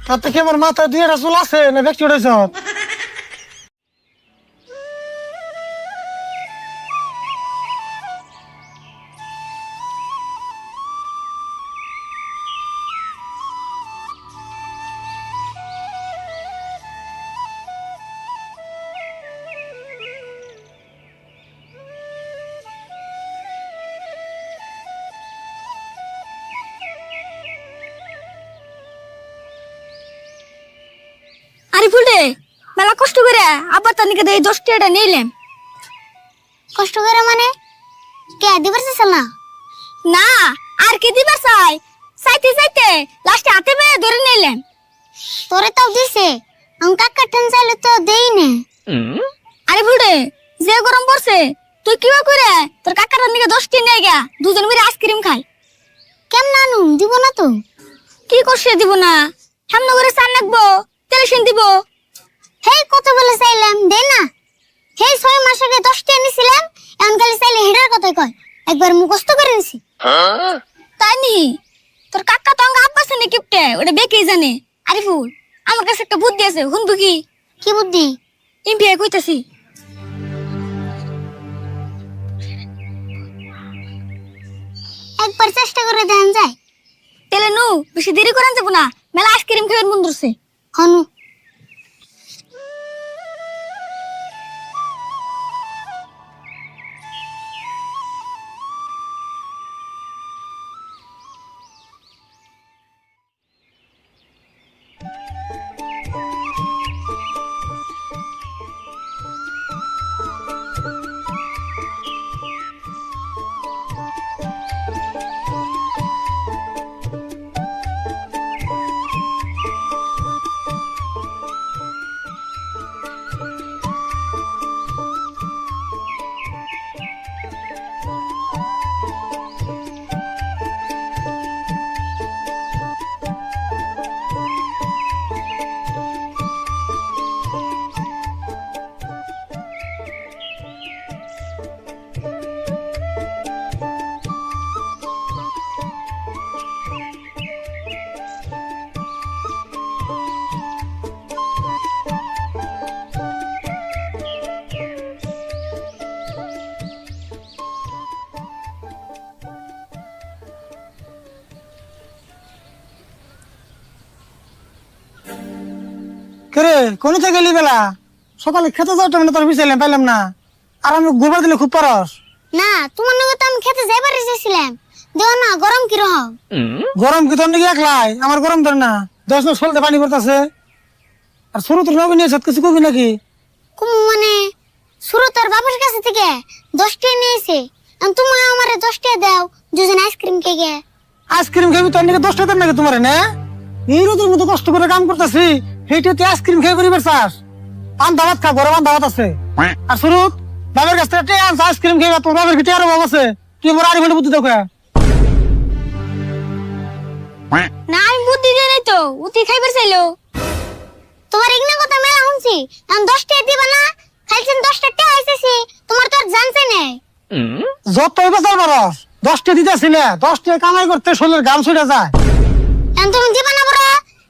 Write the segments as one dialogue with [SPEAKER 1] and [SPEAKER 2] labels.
[SPEAKER 1] তাতে কি আমার মাথায় দুই একটা চুল আছে না ব্যক্তি উঠেছ?
[SPEAKER 2] আরে ফুলটে মেলা কষ্ট করে আবার তার নিকে এই 10 টাকাটা নিলাম।
[SPEAKER 3] কষ্ট করে মানে কে দিবার চাইছ না?
[SPEAKER 2] না আর কি দিবার চাই, চাইতে চাইতে লাস্টে হাতে পেয়ে ধরে নিলাম।
[SPEAKER 3] তোরে তাও দিছে, আমি কাকা টেন চাইলে তো দেই না।
[SPEAKER 2] আরে ফুলটে যে গরম পড়ছে তুই কিবা করে তোর কাকাটার নিকে 10 টাকা নিয়ে গা দুজন মিলে আইসক্রিম খাই।
[SPEAKER 3] কেমন আনু দিব না তো?
[SPEAKER 2] কি করছে দিব না, সামনে করে চান রাখবো টেলিশন দিব।
[SPEAKER 3] হেই কত বলে চাইলাম দে না। হেই 6 মাস আগে 10 টাকা নিছিলাম, এখন খালি চাইলে হেডার কথাই কয়। একবার মুখস্থ করে নিছি।
[SPEAKER 2] তাই নি তোর কাকা তো আঙ্গা আব্বাস নে কিপটে ওটা বেকেই জানে। আরে ফুল আমার কাছে একটা বুদ্ধি আছে, শুনবি কি?
[SPEAKER 3] কি বুদ্ধি?
[SPEAKER 2] ইম্পিয়া কইতাছি।
[SPEAKER 3] একবার চেষ্টা করে দেন যায়।
[SPEAKER 2] তেলে নু বেশি দেরি করেন যাব না, মেলা আইসক্রিম খাবেন মন ধরছে।
[SPEAKER 3] হনু
[SPEAKER 1] কে কোন থেকে গেলি বেলা? সকালে খেতে যাওয়ার মানে তোর বিচাইলাম পাইলাম না, আর আমি গোবর দিলে খুব পারস।
[SPEAKER 3] না তোমার নাকি তো আমি খেতে যাইবার এসেছিলাম। দেও না গরম কি রকম?
[SPEAKER 1] গরম কি তোর নাকি একলাই? আমার গরম ধরে না, 10 মিনিট সলতে পানি পড়তেছে। আর শুরু তোর নবীন এসে কিছু কবি নাকি?
[SPEAKER 3] কুমু মানে শুরু তোর বাবার কাছে থেকে 10 টাকা নিয়েছে, তুমি আমারে 10 টাকা দাও দুজন আইসক্রিম খেয়ে।
[SPEAKER 1] আইসক্রিম খাবি তোর নাকি 10 টাকা নাকি তোমার না? এই রোদের মতো কষ্ট করে কাম করতেছি, সেইটা তুই আইসক্রিম খেয়ে করিবার চাস? পান্তা ভাত খা, গরম পান্তা ভাত আছে। আর শুরু বাবার কাছ থেকে আইসক্রিম খেয়ে তোর বাবার ভিতরে আরো আছে, তুই মোর আড়ি ঘন্টা বুদ্ধি দেখো।
[SPEAKER 2] না আমি বুদ্ধি দিয়ে নাই তো, উতি খাইবার চাইলো।
[SPEAKER 3] তোমার ইগনা কথা মেলা শুনছি, আমি 10 টাকা দিবা না? খাইছেন 10 টাকা আইছেছি, তোমার তো আর জানছে না।
[SPEAKER 1] যতই বেচার পারস 10 টাকা দিতেছি না, 10 টাকা কামাই করতে শরীরের গাম ছুটে যায়।
[SPEAKER 3] এখন তুমি দিবা না বড়?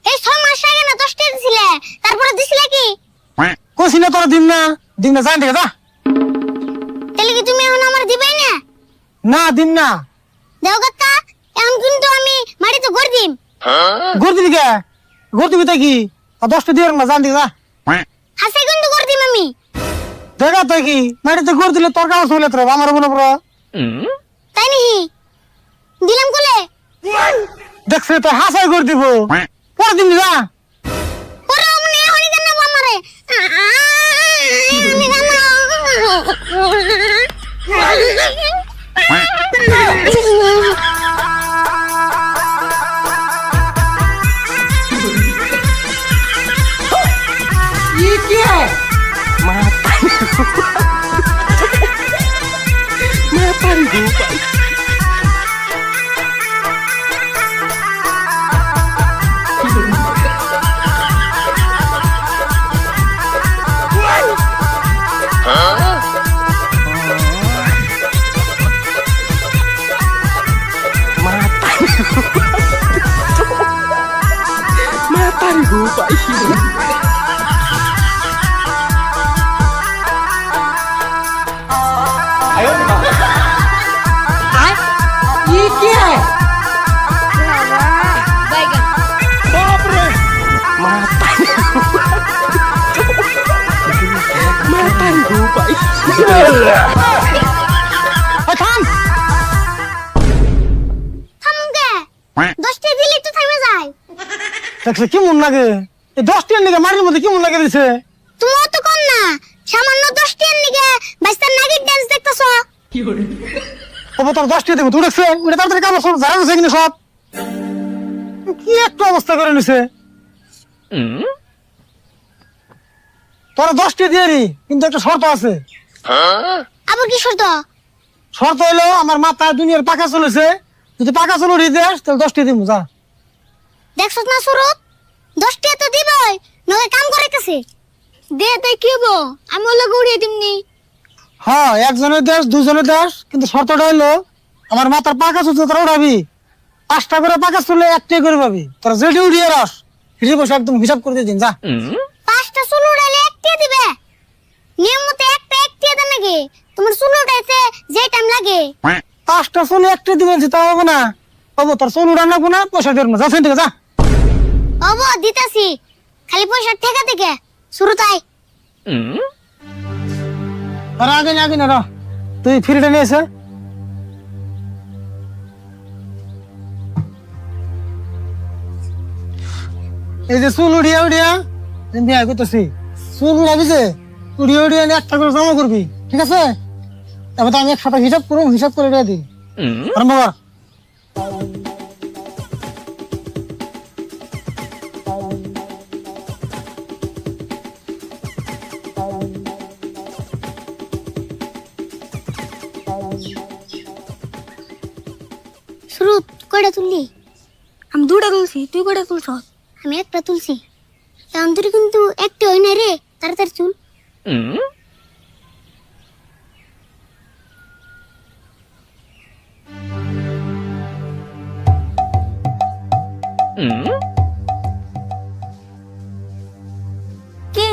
[SPEAKER 3] এই 6 মাস আগে না 10 টাকা দিছিলে, তারপরে দিছিলে কি?
[SPEAKER 1] কইছি না তোরা দিন না জান দেখে যা।
[SPEAKER 3] তাহলে কি তুমি এখন আমার দিবাই না?
[SPEAKER 1] না দিন না।
[SPEAKER 3] দেও কাকা, এখন কিন্তু আমি মাটিতে গড় দিম।
[SPEAKER 1] ঘুর দিবি কে? ঘুর দিবি তাই কি? 10 টাকা দিয়ে না জান দেখে যা।
[SPEAKER 3] হাসে কিন্তু গড় দিম আমি।
[SPEAKER 1] দেখা তাই কি মাটিতে ঘুর দিলে তোর কাছে চলে তোর আমার মনে পড়ো।
[SPEAKER 3] তাই নাকি? দিলাম কোলে?
[SPEAKER 1] দেখছে তো হাসাই ঘুর দিব, পরে দিন যা।
[SPEAKER 3] ওরে মনে হনি দেন না আমারে। আমি জানো।
[SPEAKER 1] থাম।
[SPEAKER 3] থামুকে 10টা দিলে তো থামে যায়।
[SPEAKER 1] দেখছে কি মন লাগে, এই 10 টার নিকে মাটির মধ্যে কি মন লাগে দিছে।
[SPEAKER 3] তুমিও তো কম না, সামান্য 10টার নিকে বাইস্তার নাগির ডান্স দেখতেছো।
[SPEAKER 1] তবে তোর 10 টা দেবো, তুই দেখছে ওটা তাড়াতাড়ি কাম সব জানা গেছে কিনা সব। কি একটা অবস্থা করে নিছে। তোরা 10 টা দিয়ে নি, কিন্তু একটা শর্ত আছে।
[SPEAKER 3] আবার কি শর্ত?
[SPEAKER 1] শর্ত হইলো আমার মাথায় দুনিয়ার পাকা চলেছে, যদি পাকা চলো দিস তাহলে 10 টা দিব যা।
[SPEAKER 3] দেখছস না সুরত, 10টা তো দিবই, নগে কাম করাইতেছে।
[SPEAKER 2] দে তাই কি হবো, আমি ওলা উড়িয়ে দিমনি।
[SPEAKER 1] হ্যাঁ, একজনের দেশ দুজনের দেশ, কিন্তু শর্তটা হইলো আমার মাথার পাকা চলছে তোরা উড়াবি। 5টা করে পাকা চলে 1টাই করে পাবি। তোরা যেটি উড়িয়ে রাস সেটি বসে একদম হিসাব করে দিয়ে দিন যা।
[SPEAKER 3] 5টা চুল উড়াইলে 1টা দিবে। নিয়ম মতো একটা দেন নাকি? তোমার চুল উড়াইতে যে টাইম লাগে।
[SPEAKER 1] 5টা চলে 1টা দিবেন, তা হবে না। বাবু তোর চল উড়ান লাগবো না, পয়সা দেবেন না, যা সেন থেকে যা।
[SPEAKER 3] ওবো দিতাছি, খালি পয়সা ঠেকা থেকে শুরু তাই।
[SPEAKER 1] আর আগে না র, তুই ফ্রিটা নিয়ে এসে। এই যে চুল উড়িয়া উড়িয়া বিয়া করতেছি, চুল উড়াবি যে উড়িয়া উড়িয়া নিয়ে 1টা করে জমা করবি, ঠিক আছে? তারপর তো আমি একসাথে হিসাব করবো, হিসাব করে দিয়ে দিই। আরম্ভ কর।
[SPEAKER 3] শুরু কয়টা তুললি?
[SPEAKER 2] আমি 2টা তুলছি, তুই কয়টা তুলছ?
[SPEAKER 3] আমি একটা তুলছি। এখন তুই কিন্তু একটা হই না রে, তাড়াতাড়ি চুল।
[SPEAKER 2] কি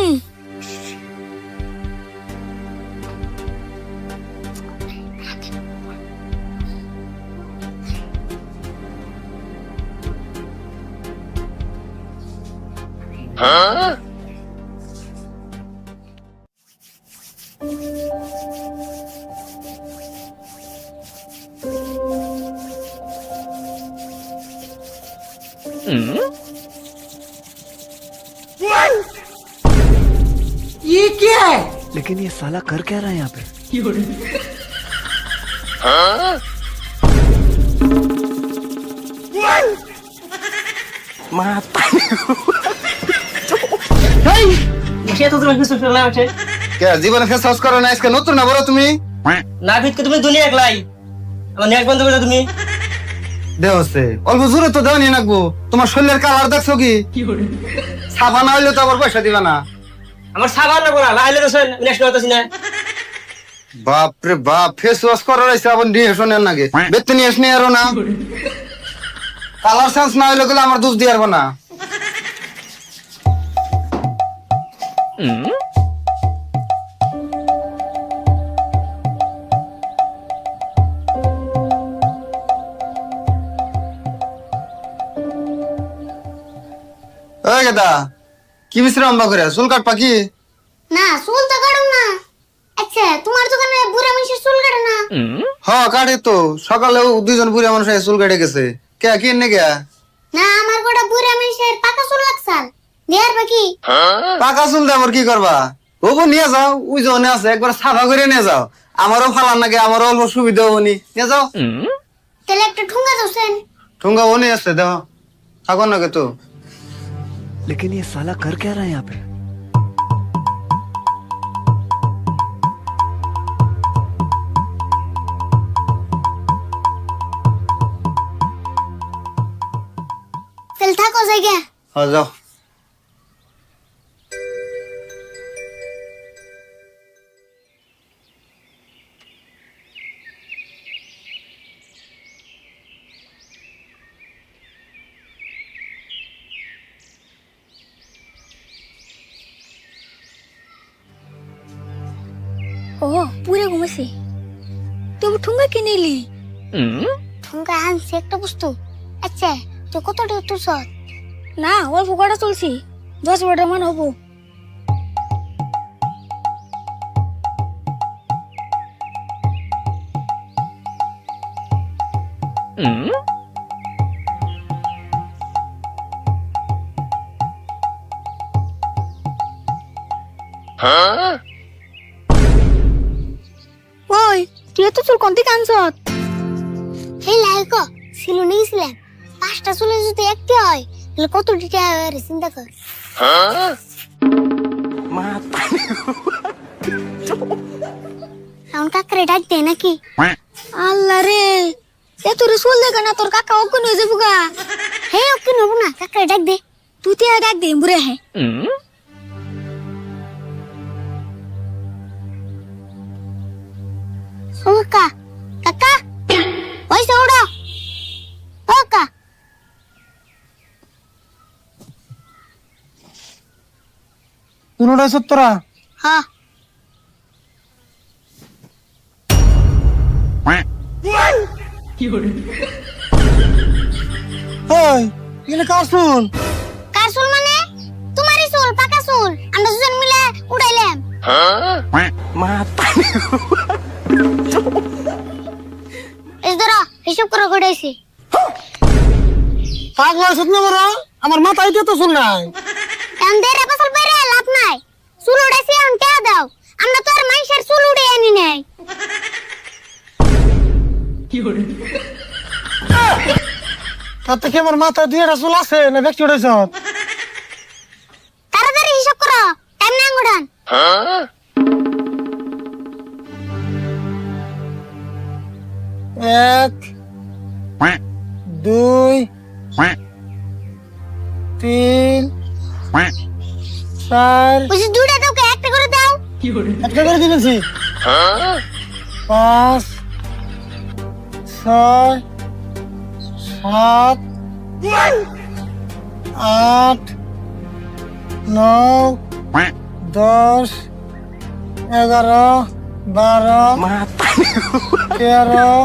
[SPEAKER 4] लेकिन ये साला कर क्या रहा है यहाँ पे?
[SPEAKER 1] এই সে তো তুমি কিছু ফেলা আছে
[SPEAKER 5] কে জীবনে ফেস ওয়াশ করো না, আজকে নতুন না বড় তুমি
[SPEAKER 1] না ভিতকে তুমি দুনিয়া একলাই আমার নেক বন্ধ করে তুমি
[SPEAKER 5] দেহ হচ্ছে অল্প জোরে তো দেওয়া নিয়ে রাখবো। তোমার শরীরের কালার দেখছো কি? সাফা না হইলে তো আবার পয়সা দিবা না।
[SPEAKER 1] আমার সাবান না কোনা লাইলে তো শুন নেক্সট হতাছি না।
[SPEAKER 5] বাপ রে বাপ, ফেস ওয়াশ করার আইছে আবার নিয়ে শোনেন নাকি বেতে নিয়ে এসে আরো না। কালার সেন্স না হইলে গেলে আমার দোষ দিয়ে আরবো না। ওই গেদা, কি বিশ্রাম বা করে চুল কাট পাকি?
[SPEAKER 3] না চুল তো কাটুম না। আচ্ছা তোমার দোকানে বুড়া মানুষের চুল কাটে না?
[SPEAKER 5] হ কাটে তো, সকালেও 2জন বুড়া মানুষ এসে চুল কেটে গেছে। কে কি এনে গিয়া?
[SPEAKER 3] না আমার গোটা বুড়া মানুষের পাকা চুল লাগছাল দেয়ার বাকি।
[SPEAKER 5] পাকা চুল দেবর কি করবা? ওগো নিয়ে যাও, ওই জনে আছে একবার সাফা করে নিয়ে যাও। আমারও ফালান নাকি, আমারও অল্প সুবিধা হবনি, নিয়ে যাও।
[SPEAKER 3] তাহলে একটা ঠুঙ্গা দোসেন।
[SPEAKER 5] ঠুঙ্গা ওনে আছে দেহ, থাকো নাকি তো।
[SPEAKER 4] लेकिन ये साला कर क्या रहा है यहाँ पे?
[SPEAKER 3] তাহলে থাকো জায়গা।
[SPEAKER 5] হ্যাঁ যাও।
[SPEAKER 2] ও পুরে ঘুমাইছি তুই ঠুঙ্গা কিনে এলি
[SPEAKER 3] ঠুঙ্গা আনছি একটা বস্তু। আচ্ছা তুই কতটা তুলছ?
[SPEAKER 2] না অল্প কটা চলছি 10 মিনিটের মান হবো। ওই তুই তো চুল কোন দিকে আনছত?
[SPEAKER 3] এই লাইক ছিল নিয়েছিলাম 5টা চুলে যদি একটি হয় তাহলে কত টাকা হয় চিন্তা কর। এখন কাকারে ডাক দে নাকি?
[SPEAKER 2] আল্লাহ রে এত রে চুল দেখা না তোর কাকা অজ্ঞান হয়ে যাবো গা।
[SPEAKER 3] হে ওকে নেব না, কাকারে ডাক দে।
[SPEAKER 2] তুই তে ডাক দে বুড়ে হে।
[SPEAKER 3] ও কাকা, কাকা ওই সৌড়া ও কাকা।
[SPEAKER 1] কোনটা সত্তরা
[SPEAKER 3] হ্যাঁ
[SPEAKER 1] ওই এগুলো কার চুল?
[SPEAKER 3] কার চুল মানে? তোমারই চুল, পাকা চুল। আমরা দুজন মিলে উড়াইলাম। এই ধরো হিসাব করে উড়াইছি।
[SPEAKER 1] পাগল হইছত না বড়? আমার মাথায় তো চুল নাই।
[SPEAKER 3] এখন দেরে ফসল বাইরে লাভ নাই। চুল উড়াইছি এখন টেয়া দাও। আমরা তো আর মানুষের চুল উড়ে আনি নাই।
[SPEAKER 1] তাতে কি আমার মাথায় 2টা চুল আছে না ব্যক্তি উঠেছ?
[SPEAKER 3] তাড়াতাড়ি হিসাব করো, টাইম নাই উড়ান।
[SPEAKER 1] এক, 2, 3, 4
[SPEAKER 3] বুঝি দুইটা দাও, একটা করে দাও।
[SPEAKER 1] একটা করে দিয়েছি। 5, 6, 7, 8, 9, 10, 11, 12, 13,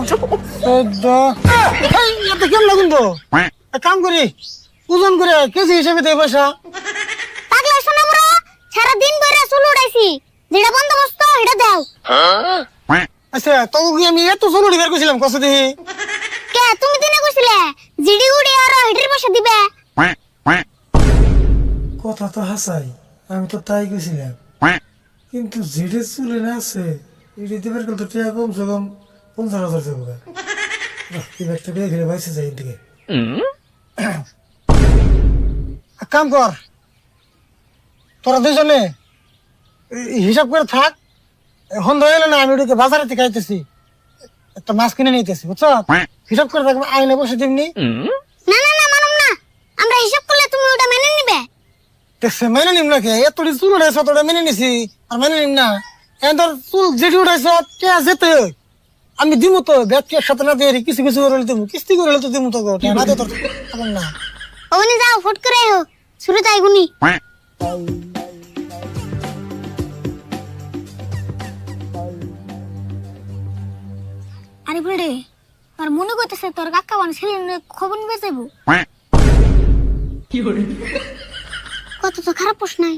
[SPEAKER 1] 14। এত কেমন লাগুন তো? এক কাম করি, ওজন করে কেজি হিসেবে দেয় পয়সা।
[SPEAKER 3] পাগলা শোনা আমরা সারা দিন ধরে চুল উড়াইছি। যেটা বন্দোবস্ত এটা দাও।
[SPEAKER 1] আচ্ছা তোকে কি আমি এত চুল উড়ি বের করছিলাম কত দেখি?
[SPEAKER 3] কে তুমি দিনে কইছিলে জিডি উড়ে আর হেডের পয়সা দিবে?
[SPEAKER 1] কথা তো হাসাই, আমি তো তাই কইছিলাম, কিন্তু যেটা চুলে না আছে এটা দেবের কিন্তু টাকা কমসে কম 50,000 যাবো। এই ব্যাগটা দিয়ে ঘিরে বাইসে যাই দিকে। এক কাম কর, তোরা দুজনে হিসাব করে থাক। এখন ধরে না আমি ওদিকে বাজারে থেকে আইতেছি, একটা মাছ কিনে নিতেছি বুঝছো? হিসাব করে থাকবে, আইনে বসে দিমনি।
[SPEAKER 3] না না না মানুম না, আমরা হিসাব করলে তুমি ওটা মেনে নিবে।
[SPEAKER 1] দেখছে মেনে নিম নাকি? এতটি চুল উঠাইছ তোরা মেনে নিছি আর মেনে নিম না? এখন তোর চুল যেটি উঠাইছ কে যেতে আমি দিমু তো, ব্যাগকে সাথে না দিয়ে কিছু কিছু করে দিমু, কিস্তি করে তো দিমু তো না তো তোর থাকুন না।
[SPEAKER 3] ওখানে যাও, ফুট করে আইও, শুরু তাই গুনি।
[SPEAKER 2] আরে বুড়ে আর মনে করতেছে তোর কাকা বান ছেলে খবর নিবে যাবো।
[SPEAKER 3] কত তো খারাপ প্রশ্ন নাই।